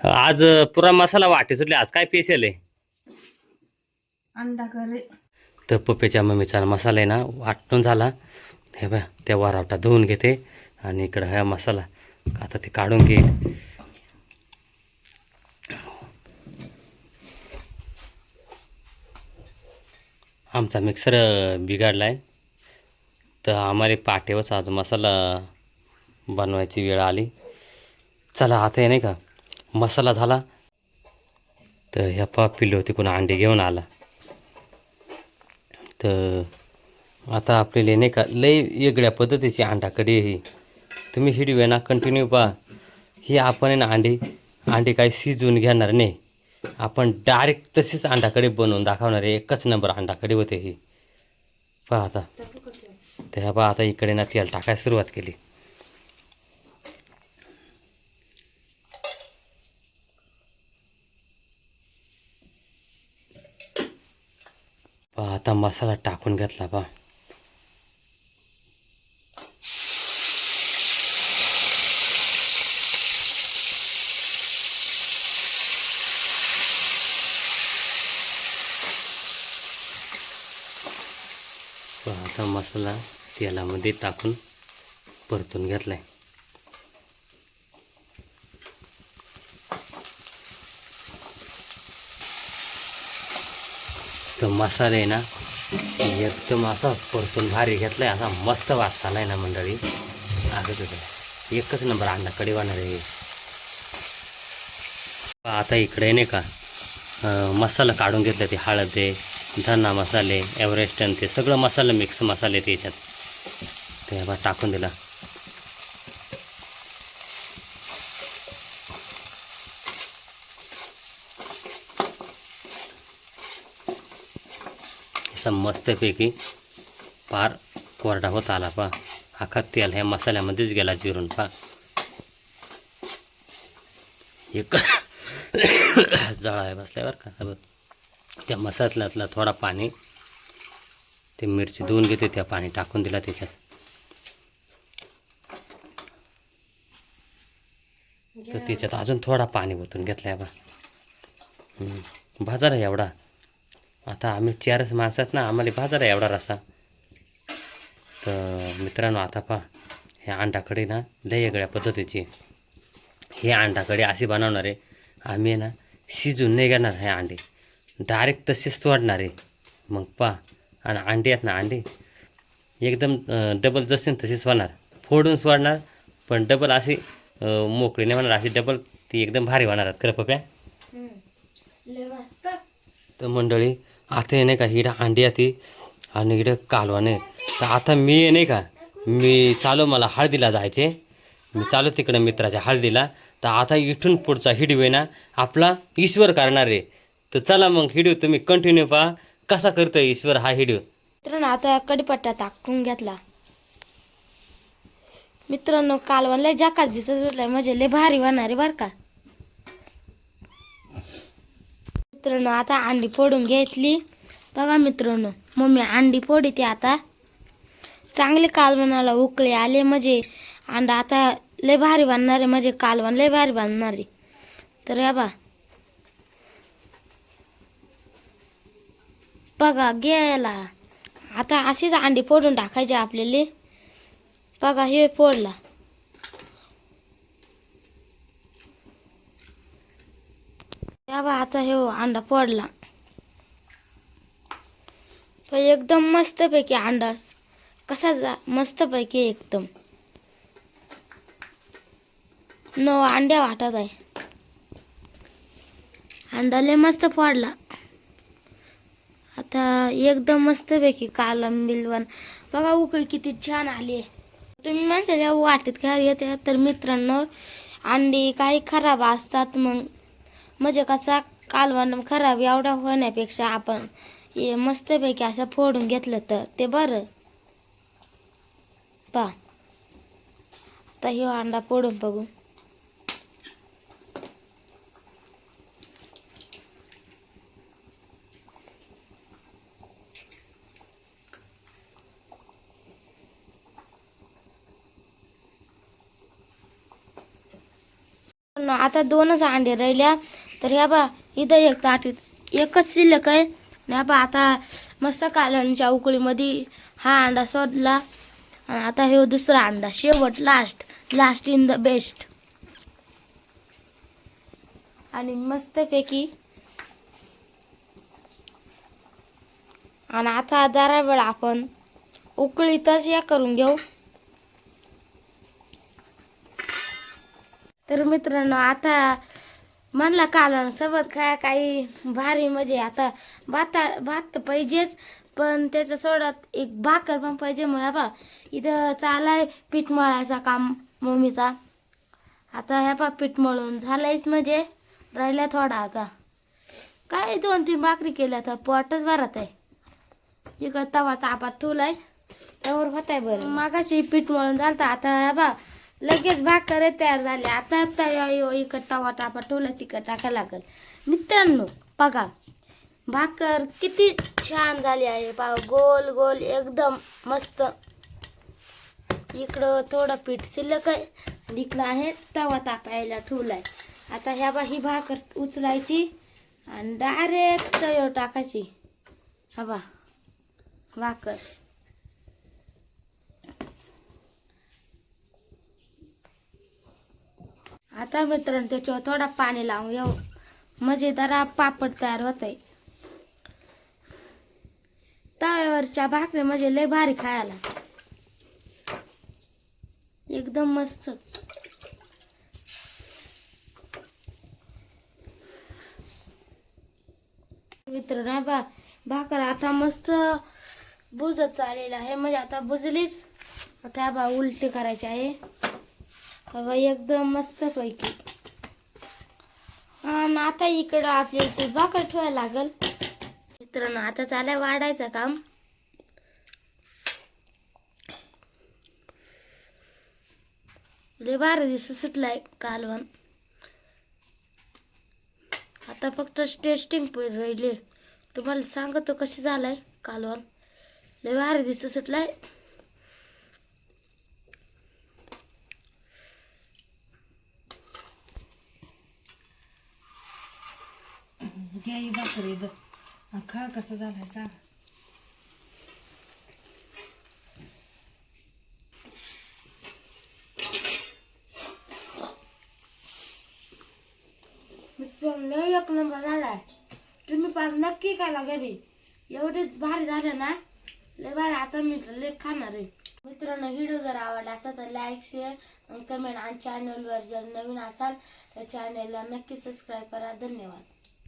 आज पुरा मसाला वाटे सुटले. आज काय स्पेशल आहे? अंडा करी. तर पप्पेच्या मम्मीचा मसाला आहे ना वाटून झाला. हे बघ त्या वारावटा धुवून घेते आणि इकडं हा मसाला आता ते काढून घेईल. आमचा मिक्सर बिघडला आहे तर आम्हाला पाट्यावरच आज मसाला बनवायची वेळ आली. चला आता हे नाही का मसाला झाला तर ह्या पिल्लो तिकडून अंडे घेऊन आला. तर आता आपल्याला नाही का लई वेगळ्या पद्धतीची अंडा कढी ही तुम्ही हिडवे ना कंटिन्यू पहा. ही आपण आहे ना अंडी काही शिजवून घेणार नाही. आपण डायरेक्ट तशीच अंडा कढी बनवून दाखवणार आहे. एकच नंबर अंडा कढी होते ही. पहा आता तर ह्या पहा आता इकडे ना तेल टाकायला सुरुवात केली. पहा आता मसाला टाकून घेतला पहा. आता मसाला तेलामध्ये टाकून परतून घेतलाय. तर मसाला आहे ना एकदम असा परतून भारी घेतलाय. असा मस्त वास आलाय ना मंडळी. असं तसं एकच नंबर अंडा कढी होणार आहे. आता इकडे नाही का मसाला काढून घेतला. ते हळद आहे, धना मसाले, एव्हरेस्ट आणि ते सगळं मसाला मिक्स मसाले ते याच्यात ते बा टाकून दिला. असा मस्तपैकी पार कोरडा होत आला पा. अख्खा तेल ह्या मसाल्यामध्येच गेला जिरून पा. एक जळाय बसल्यावर का बघ त्या मसाल्यातला थोडा पाणी ते मिरची धुवून घेते त्या पाणी टाकून दिला त्याच्यात. तर त्याच्यात अजून थोडा पाणी ओतून घेतलाय बा. भाजार आहे एवढा. आता आम्ही 4च माणसं आहेत ना, आम्हाला भाजार आहे एवढा रस्सा. तर मित्रांनो आता पहा ह्या अंडाकडे ना लय वेगळ्या पद्धतीची हे अंडाकडे अशी बनवणार आहे आम्ही ना. शिजून नाही घेणार हे अंडे, डायरेक्ट तसेच तोडणार आहे. मग पहा आणि अंडे आहेत ना अंडे एकदम डबल जसे तसेच होणार. फोडून सोडणार पण डबल अशी मोकळी नाही होणार. अशी डबल ती एकदम भारी होणार खरं पप्या. तर मंडळी आता हे नाही का हिडं अंडी आती आणि हिडं कालवा नाही. तर आता मी नाही का मी चालू मला हळदीला जायचे. मी चालू तिकडं मित्राच्या हळदीला. तर आता इथून पुढचा हिडिओ आहे ना आपला ईश्वर करणार आहे. तर चला मग हिडिओ तुम्ही कंटिन्यू पहा कसा करतोय ईश्वर हा हिडिओ. मित्रांनो आता कढीपत्ता टाकून घेतला. मित्रांनो कालवण लय जाकाच दिसत होता म्हणजे लय भारी होणार आहे बरं का. मित्रांनो आता अंडी फोडून घेतली. बघा मित्रांनो मम्मी अंडी फोडीते आता. चांगले कालवणाला उकळे आले म्हणजे अंडा आता लय भारी बनणार आहे. म्हणजे कालवण लय भारी बनणार आहे. तर या बघा गेला. आता अशीच अंडी फोडून टाकायची आपल्याला. बघा हे फोडला. या आता हे अंडा फोडला. एकदम मस्त पैकी अंडा कसा मस्त पैकी एकदम 9 अंड्या वाटत आहे. अंडा लय मस्त फोडला. आता एकदम मस्त पैकी कालम बिलवण बघा उकळी किती छान आली. तुम्ही म्हणता वाटेत काय येते तर मित्रांनो अंडी काही खराब असतात. मग म्हणजे कसा कालवण खराब एवढा होण्यापेक्षा आपण हे मस्तपैकी असं फोडून घेतलं तर ते बरं. पा आता हे अंडा फोडून बघू. आता 2च अंडे राहिल्या. तर ह्या बा इथं एक ताटीत एकच शिल्लक आहे. ह्या बा आता मस्त कालवणच्या उकळीमध्ये हा अंडा सोडला. आणि आता हे दुसरा अंडा शेवट लास्ट इन द बेस्ट. आणि मस्तपैकी आणि आता जरा वेळ आपण उकळीतच या करून घेऊ. तर मित्रांनो आता म्हणला कालवण सोबत काही भारी म्हणजे आता भात तर पाहिजेच, पण त्याच्या सोडात एक भाकर पण पाहिजे. मग बा इथं चालाय पीठ मळायचा काम मम्मीचा. आता ह्या बा पीठ मळून झालंयच म्हणजे राहिल्या थोडा. आता काय 2-3 भाकरी केल्या तर पोटच भरत आहे. इकडं तवा तापात ठेवलाय त्यावर होत आहे बरं. मागाशी पीठ मळून झालं. आता ह्या बा लगेच भाकर तयार झाली. आता इकडं तवा तापात ठेवला तिकडं टाकायला लागल. मित्रांनो बघा भाकर किती छान झाली आहे. पहा गोल गोल एकदम मस्त. इकडं थोडं पीठ शिल्लक आहे आणि इकडं आहे तवा तापायला ठेवलाय. आता ह्या बा ही भाकर उचलायची आणि डायरेक्ट तव्यावर टाकायची. हा बा भाकर आता मित्रांनो त्याच्यावर थोडा पाणी लावून घेऊ म्हणजे जरा पापड तयार होत आहे. तव्यावरच्या भाकरी म्हणजे लय भारी खायला एकदम मस्त. मित्रांनो बा भाकर आता मस्त बुजत चाललेलं आहे म्हणजे आता बुजलीच. आता बा उलटी करायची आहे. बाबा एकदम मस्त पैकी. आणि आता इकडं आपल्याला ते भाकर ठेवायला लागल. मित्रांनो आता चालय वाढायचं काम. लय भारी दिवस सुटलाय कालवण. आता फक्त टेस्टिंग राहिले. तुम्हाला सांगतो कशी झालंय कालवण. लय भारी दिवस सुटलाय. घ्या भाकरी खा कसा झालाय सांग. लय एक नंबर झालाय. तुम्ही पण नक्की करा घरी. एवढेच भारी झालं ना लय भारी. आता मी लय खाणार आहे. मित्रांनो व्हिडिओ जर आवडला असेल तर लाईक शेअर आणि कमेंट आणि चॅनलवर जर नवीन असाल तर चॅनलला नक्की सबस्क्राईब करा. धन्यवाद.